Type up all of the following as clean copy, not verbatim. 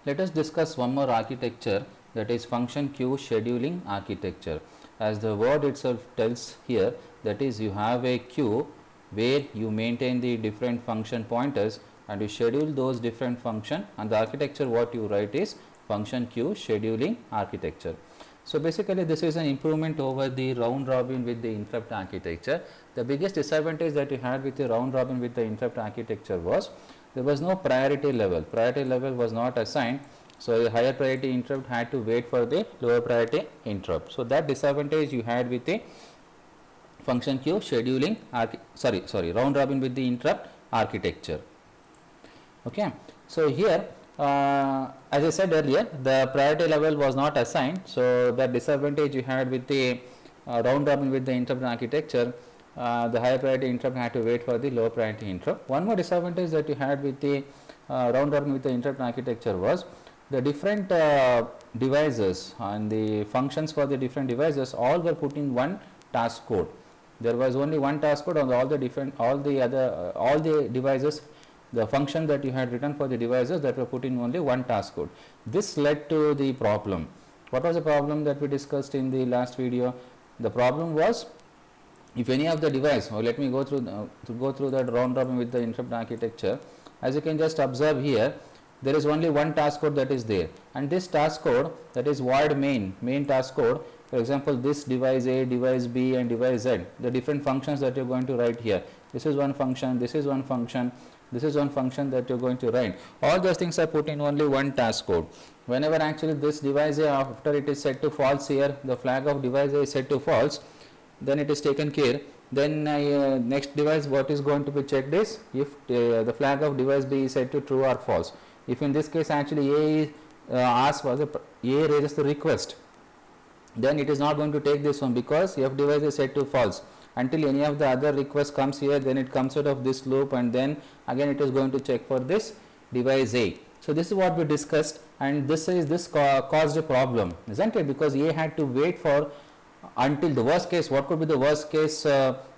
Let us discuss one more architecture, that is function queue scheduling architecture. As the word itself tells here, that is you have a queue where you maintain the different function pointers and you schedule those different function, and the architecture what you write is function queue scheduling architecture. So basically this is an improvement over the round robin with the interrupt architecture. The biggest disadvantage that you had with the round robin with the interrupt architecture was there was no priority level was not assigned. So the higher priority interrupt had to wait for the lower priority interrupt. So that disadvantage you had with the function queue scheduling round robin with the interrupt architecture. Okay, so here as I said earlier, the priority level was not assigned. So that disadvantage you had with the round robin with the interrupt architecture, the higher priority interrupt had to wait for the lower priority interrupt. One more disadvantage that you had with the round robin with the interrupt architecture was the different devices and the functions for the different devices all were put in one task code. There was only one task code on all the devices. The function that you had written for the devices that were put in only one task code. That led to the problem. What was the problem that we discussed in the last video? The problem was, if any of the device, or let me go through that round robin with the interrupt architecture. As you can just observe here, there is only one task code that is there, and this task code, that is void main task code. For example, this device A, device B and device Z, the different functions that you are going to write here. This is one function, this is one function, this is one function that you are going to write. All those things are put in only one task code. Whenever actually this device A, after it is set to false here, the flag of device A is set to false, then it is taken care. Then next device what is going to be checked is if the flag of device B is set to true or false. If in this case actually A asks for A raises the request, then it is not going to take this one because F device is set to false. Until any of the other request comes here, then it comes out of this loop, and then again it is going to check for this device A. So this is what we discussed, and this caused a problem, isn't it? Because A had to wait for until the worst case. What could be the worst case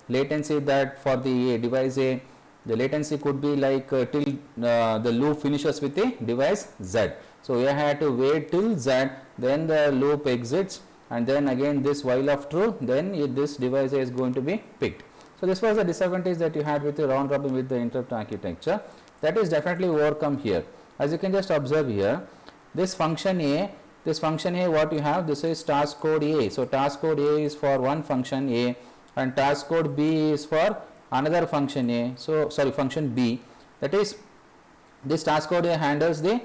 latency that for the device A? The latency could be like till the loop finishes with the device Z. So A had to wait till Z, then the loop exits, and then again this while of true, then this device is going to be picked. So this was the disadvantage that you had with the round robin with the interrupt architecture. That is definitely overcome here. As you can just observe here, this function A, what you have, this is task code A. So task code A is for one function A, and task code B is for another function A. So sorry, function B. That is, this task code A handles the,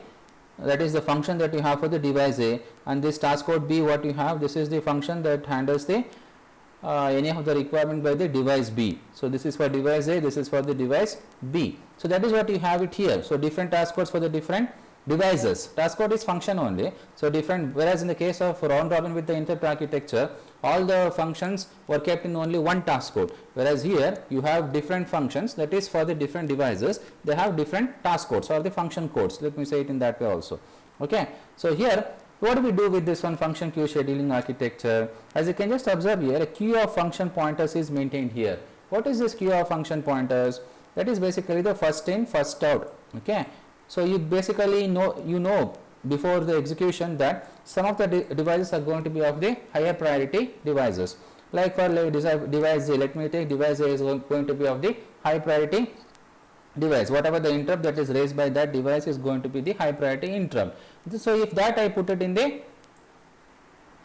that is the function that you have for the device A, and this task code B what you have, this is the function that handles the any of the requirement by the device B. So this is for device A, this is for the device B. So that is what you have it here. So different task codes for the different devices. Task code is function only. So different, whereas in the case of round robin with the interrupt architecture, all the functions were kept in only one task code, whereas here you have different functions, that is for the different devices, they have different task codes or the function codes. Let me say it in that way also. Okay, so here what do we do with this one function queue scheduling architecture? As you can just observe here, a queue of function pointers is maintained here. What is this queue of function pointers? That is basically the first in first out. Okay, so you basically know before the execution that some of the devices are going to be of the higher priority devices. Like for device A, let me take device A is going to be of the high priority device. Whatever the interrupt that is raised by that device is going to be the high priority interrupt. So if that I put it in the,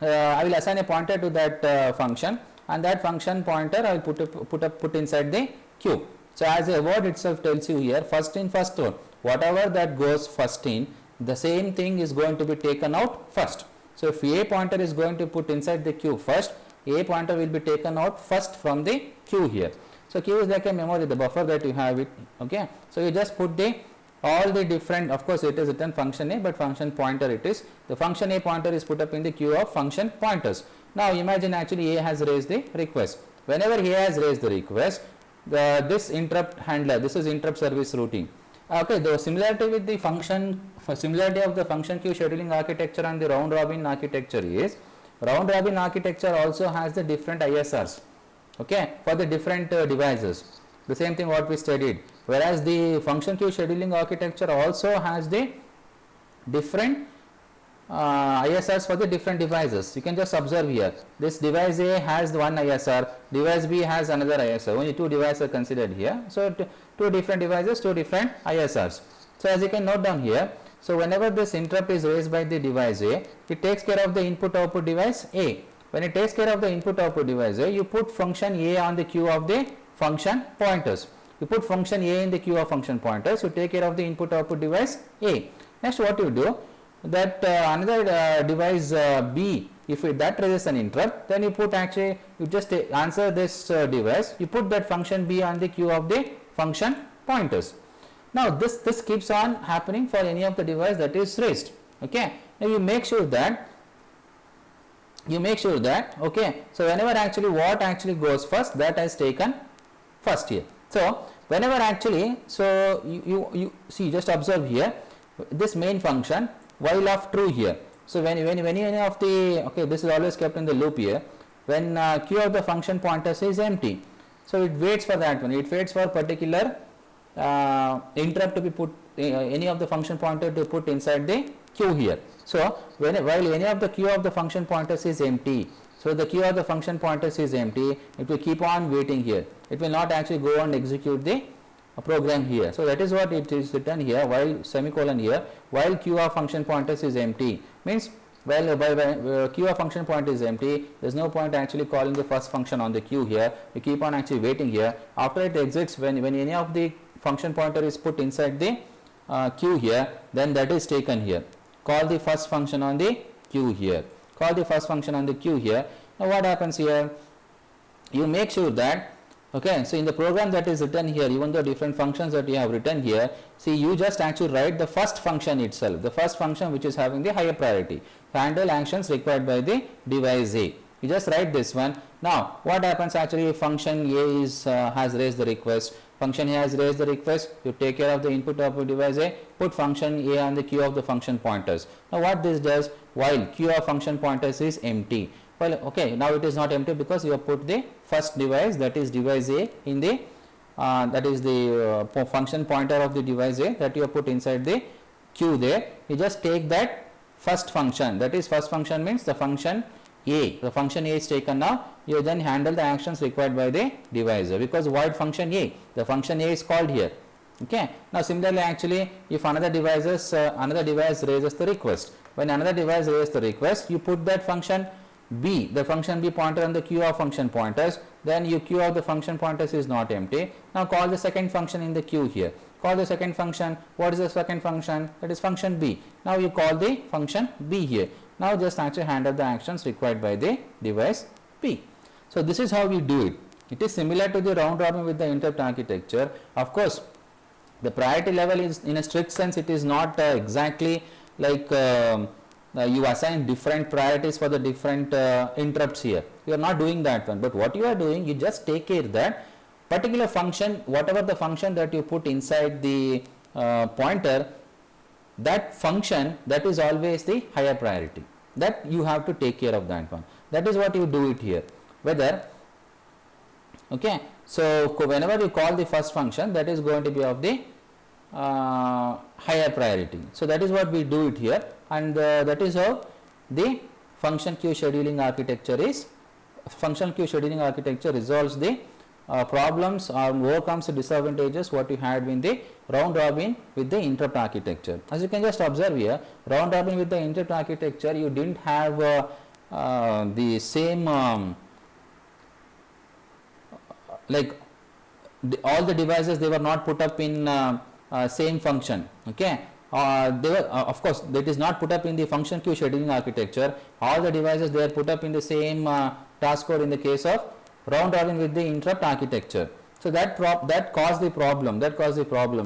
I will assign a pointer to that function, and that function pointer I will put inside the queue. So as the word itself tells you here, first in first out, whatever that goes first in, the same thing is going to be taken out first. So if A pointer is going to put inside the queue first, A pointer will be taken out first from the queue here. So queue is like a memory, the buffer that you have it. Okay, so you just put the all the different, of course it is written function A, but function pointer it is. The function A pointer is put up in the queue of function pointers. Now imagine actually A has raised the request. Whenever A has raised the request, this interrupt handler, this is interrupt service routing. Okay, the similarity with the function, similarity of the function queue scheduling architecture and the round robin architecture is, round robin architecture also has the different ISRs, okay, for the different devices. The same thing what we studied. Whereas the function queue scheduling architecture also has the different ISRs for the different devices. You can just observe here. This device A has one ISR, device B has another ISR. Only two devices are considered here. So two different devices, two different ISRs. So as you can note down here, so whenever this interrupt is raised by the device A, it takes care of the input output device A. When it takes care of the input output device A, you put function A on the queue of the function pointers. You put function A in the queue of function pointers, you take care of the input output device A. Next what you do, that another device B, if that raises an interrupt, then you put actually, you just answer this device, you put that function B on the queue of the function pointers. Now this keeps on happening for any of the device that is raised. Okay. Now you make sure that okay, so whenever actually what actually goes first, that is taken first here. So whenever actually, so you see, just observe here this main function while of true here. So when any of the, okay, this is always kept in the loop here, when q of the function pointers is empty, so it waits for that one, it waits for particular interrupt to be put, any of the function pointer to put inside the queue here. So while any of the queue of the function pointers is empty, so the queue of the function pointers is empty, it will keep on waiting here, it will not actually go and execute the program here. So that is what it is written here, while semicolon here, while queue of function pointers is empty, means while queue of function pointer is empty, there is no point actually calling the first function on the queue here, you keep on actually waiting here. After it exits, when any of the function pointer is put inside the queue here, then that is taken here. Call the first function on the queue here. Call the first function on the queue here. Now what happens here? You make sure that, okay, so in the program that is written here, even though different functions that you have written here, see, you just actually write the first function itself, the first function which is having the higher priority, handle actions required by the device A. You just write this one. Now what happens actually if function A is has raised the request, function A has raised the request, you take care of the input output device A, put function A on the queue of the function pointers. Now what this does, while queue of function pointers is empty, well, okay, now it is not empty because you have put the first device, that is device A, in the that is the function pointer of the device A that you have put inside the queue there. You just take that first function, that is first function means the function A, the function A is taken now, you then handle the actions required by the device A, because void function A, the function A is called here. Okay. Now similarly actually if another device raises the request, when another device raises the request, you put that function B, the function B pointer on the queue of function pointers, then your queue of the function pointers is not empty. Now call the second function in the queue here. Call the second function. What is the second function? That is function B. Now you call the function B here. Now just actually handle the actions required by the device B. So this is how we do it. It is similar to the round robin with the interrupt architecture. Of course, the priority level is, in a strict sense, it is not exactly like you assign different priorities for the different interrupts here. You are not doing that one, but what you are doing, you just take care that particular function, whatever the function that you put inside the pointer, that function, that is always the higher priority, that you have to take care of that one. That is what you do it here. Whether, okay, so whenever you call the first function, that is going to be of the higher priority. So that is what we do it here, and that is how the function queue scheduling architecture is. Function queue scheduling architecture resolves the problems or overcomes the disadvantages what you had in the round robin with the interrupt architecture. As you can just observe here, round robin with the interrupt architecture, you didn't have the same like all the devices, they were not put up in same function. Okay, they were of course that is not put up in the function queue scheduling architecture. All the devices, they are put up in the same task code in the case of round robin with the interrupt architecture. So that caused the problem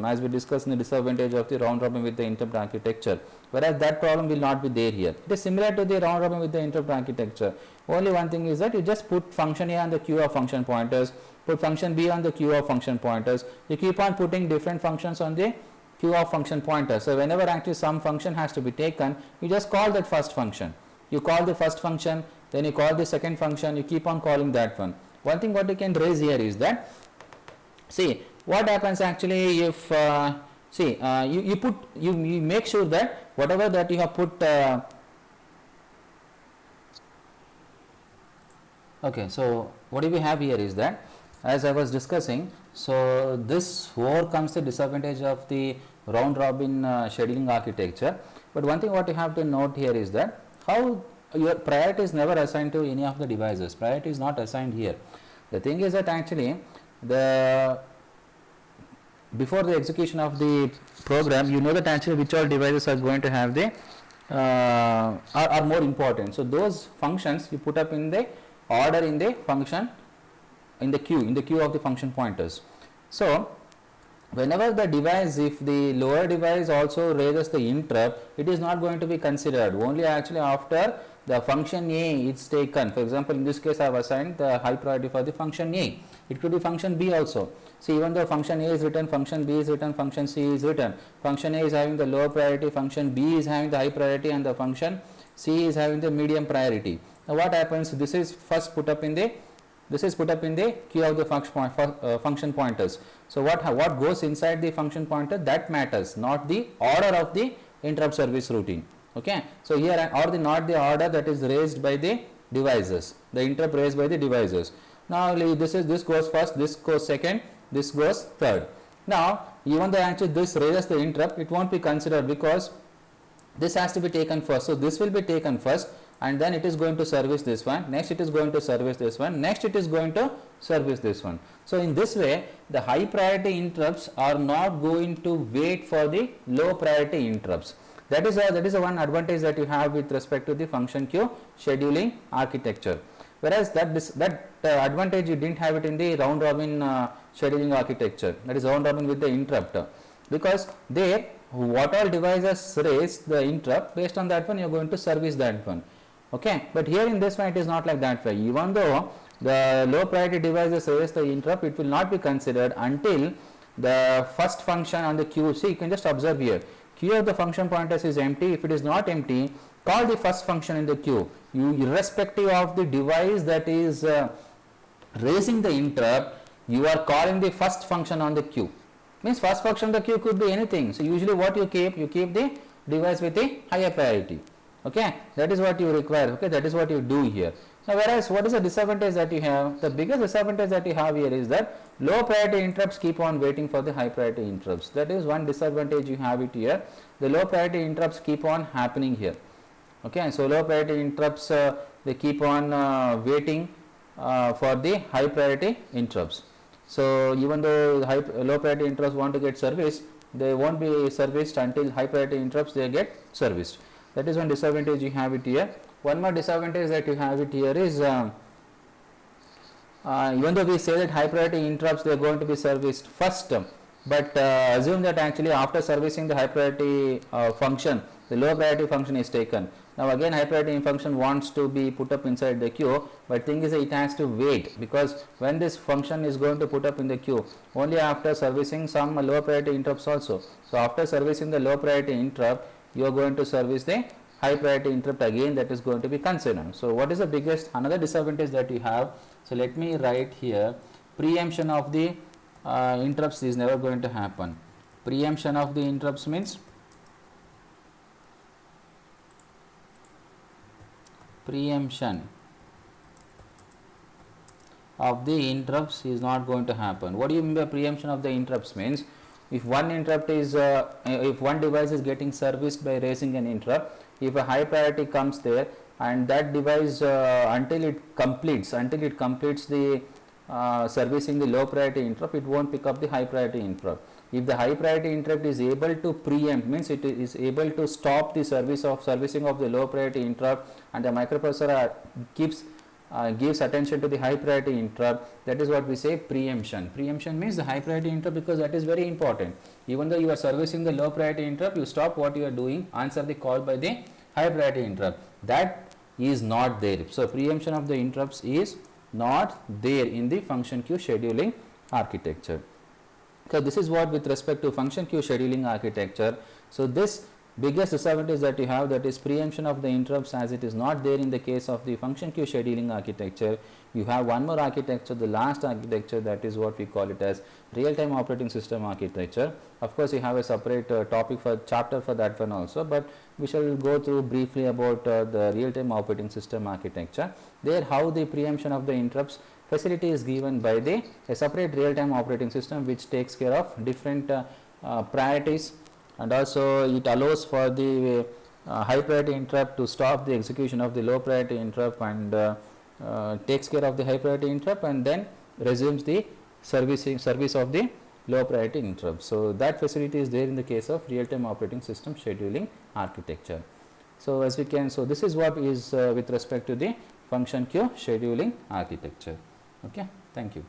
as we discussed in the disadvantage of the round robin with the interrupt architecture, whereas that problem will not be there here. It is similar to the round robin with the interrupt architecture. Only one thing is that you just put function A on the queue of function pointers, put function B on the queue of function pointers. You keep on putting different functions on the queue of function pointers. So whenever actually some function has to be taken, you just call that first function. You call the first function, then you call the second function, you keep on calling that one. One thing what you can raise here is that, see what happens actually if you make sure that whatever that you have put okay, so what do we have here is that, as I was discussing, so this overcomes the disadvantage of the round robin scheduling architecture. But one thing what you have to note here is that how your priority is never assigned to any of the devices. Priority is not assigned here. The thing is that actually before the execution of the program, you know that actually which all devices are going to have the are more important. So those functions you put up in the order in the function in the queue of the function pointers. So whenever the device, if the lower device also raises the interrupt, it is not going to be considered. Only actually after the function A is taken. For example, in this case I have assigned the high priority for the function A. It could be function B also. See, even though function A is written, function B is written, function C is written, function A is having the low priority, function B is having the high priority, and the function C is having the medium priority. Now what happens? This is first put up in the queue of the function pointers. So what goes inside the function pointer, that matters, not the order of the interrupt service routine. Okay, so here not the order that is raised by the devices, the interrupt raised by the devices. Now this goes first, this goes second, this goes third. Now even though actually this raises the interrupt, it won't be considered because this has to be taken first. So this will be taken first, and then it is going to service this one, next it is going to service this one, next it is going to service this one. So in this way, the high priority interrupts are not going to wait for the low priority interrupts. That is a one advantage that you have with respect to the function queue scheduling architecture. Whereas that advantage you didn't have it in the round robin scheduling architecture, that is round robin with the interrupt, because there what all devices raise the interrupt, based on that one you are going to service that one. Okay, but here in this one it is not like that way. Even though the low priority devices raise the interrupt, it will not be considered until the first function on the queue. See, you can just observe here, queue of the function pointers is empty. If it is not empty, call the first function in the queue. You, irrespective of the device that is raising the interrupt, you are calling the first function on the queue. Means first function on the queue could be anything. So usually what you keep the device with a higher priority. Okay, that is what you require. Okay, that is what you do here. Now whereas what is the disadvantage that you have? The biggest disadvantage that you have here is that low priority interrupts keep on waiting for the high priority interrupts. That is one disadvantage you have it here. The low priority interrupts keep on happening here. Okay, so low priority interrupts they keep on waiting for the high priority interrupts. So even though low priority interrupts want to get serviced, they won't be serviced until high priority interrupts they get serviced. That is one disadvantage you have it here. One more disadvantage that you have it here is even though we say that high priority interrupts they are going to be serviced first, but assume that actually after servicing the high priority function, the low priority function is taken. Now again high priority function wants to be put up inside the queue, but thing is that it has to wait, because when this function is going to put up in the queue, only after servicing some low priority interrupts also. So after servicing the low priority interrupt, you are going to service the high priority interrupt again, that is going to be considered. So what is the biggest another disadvantage that you have? So let me write here, preemption of the interrupts is never going to happen. Preemption of the interrupts means preemption of the interrupts is not going to happen. What do you mean by preemption of the interrupts? Means if one interrupt is if one device is getting serviced by raising an interrupt, if a high priority comes there and that device until it completes the servicing the low priority interrupt, it won't pick up the high priority interrupt. If the high priority interrupt is able to preempt, means it is able to stop the servicing of the low priority interrupt, and the microprocessor gives attention to the high priority interrupt, that is what we say preemption. Preemption means the high priority interrupt, because that is very important. Even though you are servicing the low priority interrupt, you stop what you are doing, answer the call by the high priority interrupt. That is not there. So preemption of the interrupts is not there in the function queue scheduling architecture. So this is what with respect to function queue scheduling architecture. So this Biggest disadvantage that you have, that is preemption of the interrupts, as it is not there in the case of the function queue scheduling architecture. You have one more architecture, the last architecture, that is what we call it as real time operating system architecture. Of course, you have a separate topic for chapter for that one also, but we shall go through briefly about the real time operating system architecture. There, how the preemption of the interrupts facility is given by the a separate real time operating system which takes care of different priorities, and also it allows for the high priority interrupt to stop the execution of the low priority interrupt, and takes care of the high priority interrupt and then resumes the service of the low priority interrupt. So that facility is there in the case of real time operating system scheduling architecture. So as we can, so this is what is with respect to the function queue scheduling architecture. Okay, thank you.